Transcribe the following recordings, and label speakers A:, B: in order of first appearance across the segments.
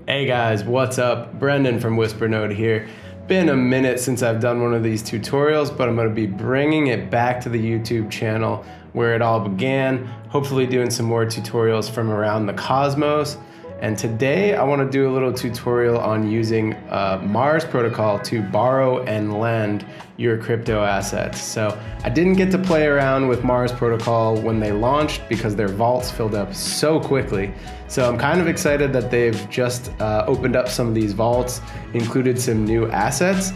A: Hey guys, what's up? Brendan from WhisperNode here. Been a minute since I've done one of these tutorials, but I'm going to be bringing it back to the YouTube channel where it all began, hopefully doing some more tutorials from around the cosmos. And today I want to do a little tutorial on using Mars protocol to borrow and lend your crypto assets. So I didn't get to play around with Mars protocol when they launched because their vaults filled up so quickly. So I'm kind of excited that they've just opened up some of these vaults, included some new assets.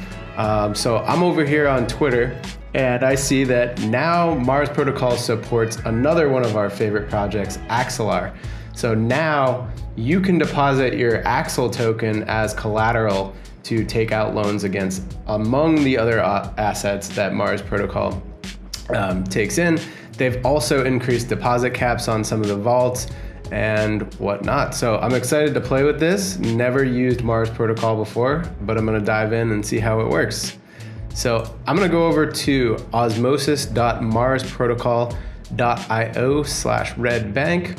A: So I'm over here on Twitter and I see that now Mars protocol supports another one of our favorite projects, Axelar. So now you can deposit your Axel token as collateral to take out loans against, among the other assets that Mars protocol takes in. They've also increased deposit caps on some of the vaults and whatnot. So I'm excited to play with this. Never used Mars protocol before, but I'm gonna dive in and see how it works. So I'm gonna go over to osmosis.marsprotocol.io/redbank.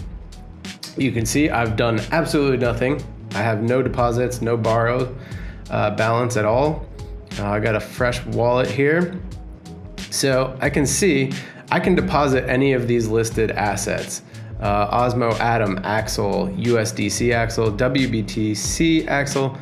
A: You can see I've done absolutely nothing. I have no deposits, no borrow balance at all. I got a fresh wallet here. So I can see I can deposit any of these listed assets. Osmo Atom Axel, USDC Axel, WBTC Axel,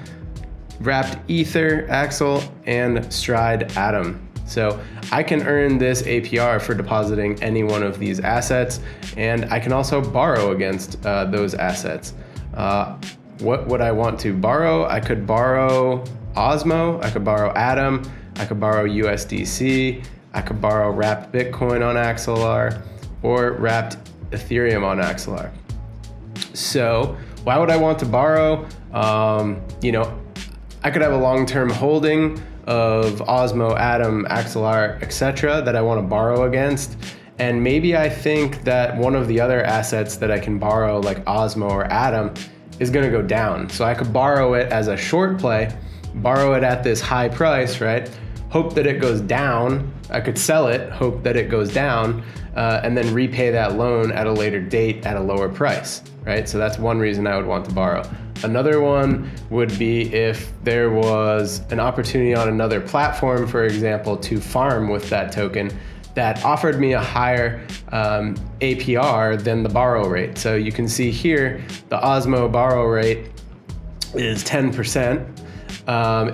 A: Wrapped Ether Axel, and Stride Atom. So I can earn this APR for depositing any one of these assets, and I can also borrow against those assets. What would I want to borrow? I could borrow Osmo, I could borrow Atom, I could borrow USDC, I could borrow Wrapped Bitcoin on Axelar, or Wrapped Ethereum on Axelar. So why would I want to borrow? You know, I could have a long-term holding of Osmo, Atom, Axelar, etc. that I want to borrow against. And maybe I think that one of the other assets that I can borrow, like Osmo or Atom, is going to go down. So I could borrow it as a short play, borrow it at this high price, right? Hope that it goes down. I could sell it, hope that it goes down, and then repay that loan at a later date at a lower price, right? So that's one reason I would want to borrow. Another one would be if there was an opportunity on another platform, for example, to farm with that token that offered me a higher APR than the borrow rate. So you can see here, the Osmo borrow rate is 10%.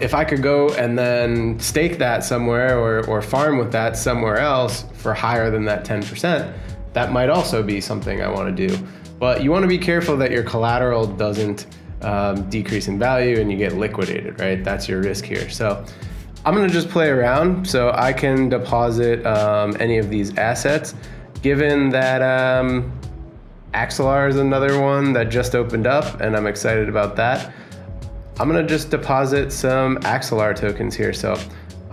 A: If I could go and then stake that somewhere or farm with that somewhere else for higher than that 10%, that might also be something I want to do. But you want to be careful that your collateral doesn't decrease in value and you get liquidated, right? That's your risk here. So I'm gonna just play around so I can deposit any of these assets. Given that Axelar is another one that just opened up and I'm excited about that, I'm gonna just deposit some Axelar tokens here. So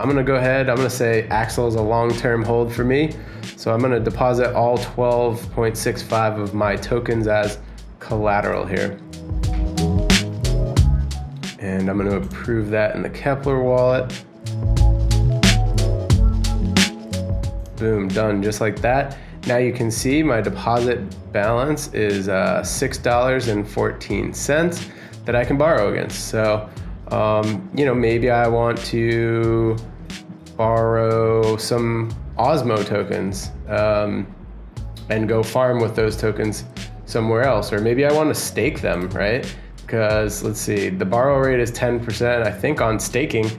A: I'm gonna go ahead, I'm gonna say Axel is a long-term hold for me. So I'm gonna deposit all 12.65 of my tokens as collateral here. And I'm going to approve that in the Kepler wallet. Boom, done, just like that. Now you can see my deposit balance is $6.14 that I can borrow against. So, you know, maybe I want to borrow some Osmo tokens and go farm with those tokens somewhere else. Or maybe I want to stake them, right? Because let's see, the borrow rate is 10%. I think on staking,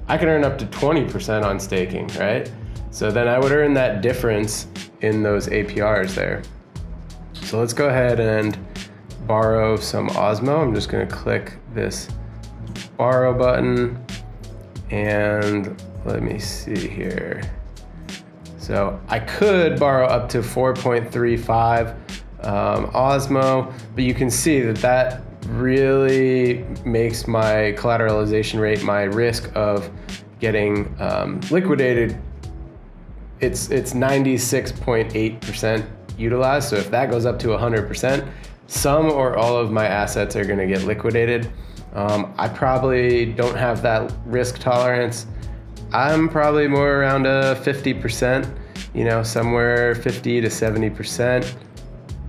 A: I can earn up to 20% on staking, right? So then I would earn that difference in those APRs there. So let's go ahead and borrow some Osmo. I'm just gonna click this borrow button and let me see here. So I could borrow up to 4.35 Osmo, but you can see that really makes my collateralization rate, my risk of getting liquidated, it's 96.8% utilized. So if that goes up to 100%, some or all of my assets are gonna get liquidated. I probably don't have that risk tolerance. I'm probably more around a 50%, you know, somewhere 50 to 70%.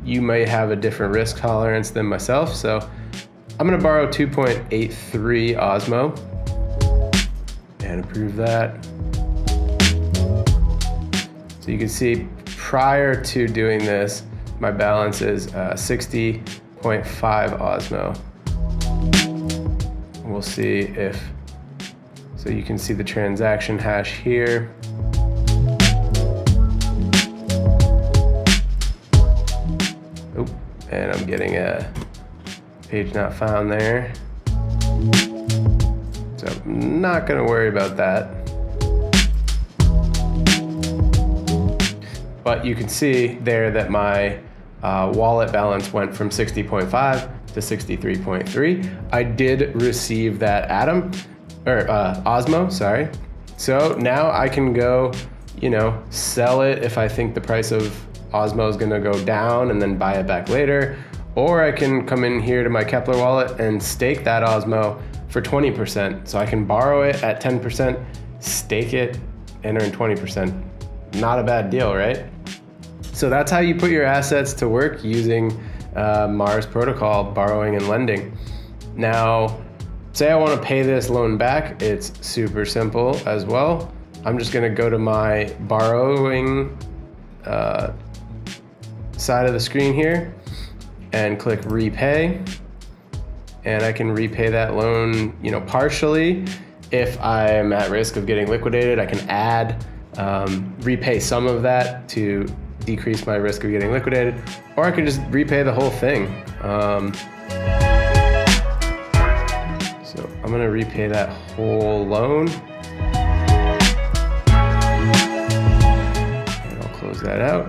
A: You may have a different risk tolerance than myself, so I'm gonna borrow 2.83 Osmo and approve that. So you can see prior to doing this, my balance is 60.5 Osmo. We'll see if, so you can see the transaction hash here. Oh, and I'm getting a page not found there. So I'm not gonna worry about that. But you can see there that my wallet balance went from 60.5 to 63.3. I did receive that Osmo, sorry. So now I can go, you know, sell it if I think the price of Osmo is gonna go down and then buy it back later. Or I can come in here to my Kepler wallet and stake that Osmo for 20%. So I can borrow it at 10%, stake it, and earn 20%. Not a bad deal, right? So that's how you put your assets to work using Mars protocol, borrowing and lending. Now, say I want to pay this loan back, it's super simple as well. I'm just going to go to my borrowing side of the screen here and click repay, and I can repay that loan, you know, partially. If I'm at risk of getting liquidated, I can add repay some of that to decrease my risk of getting liquidated, or I can just repay the whole thing. So I'm gonna repay that whole loan. And I'll close that out.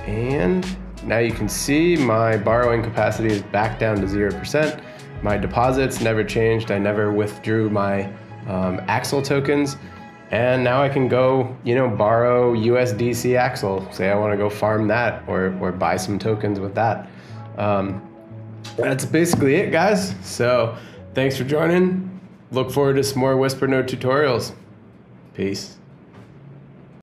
A: And now you can see my borrowing capacity is back down to 0%. My deposits never changed. I never withdrew my Axel tokens. And now I can go, you know, borrow USDC Axel. Say I want to go farm that or buy some tokens with that. That's basically it, guys. So thanks for joining. Look forward to some more WhisperNode tutorials. Peace.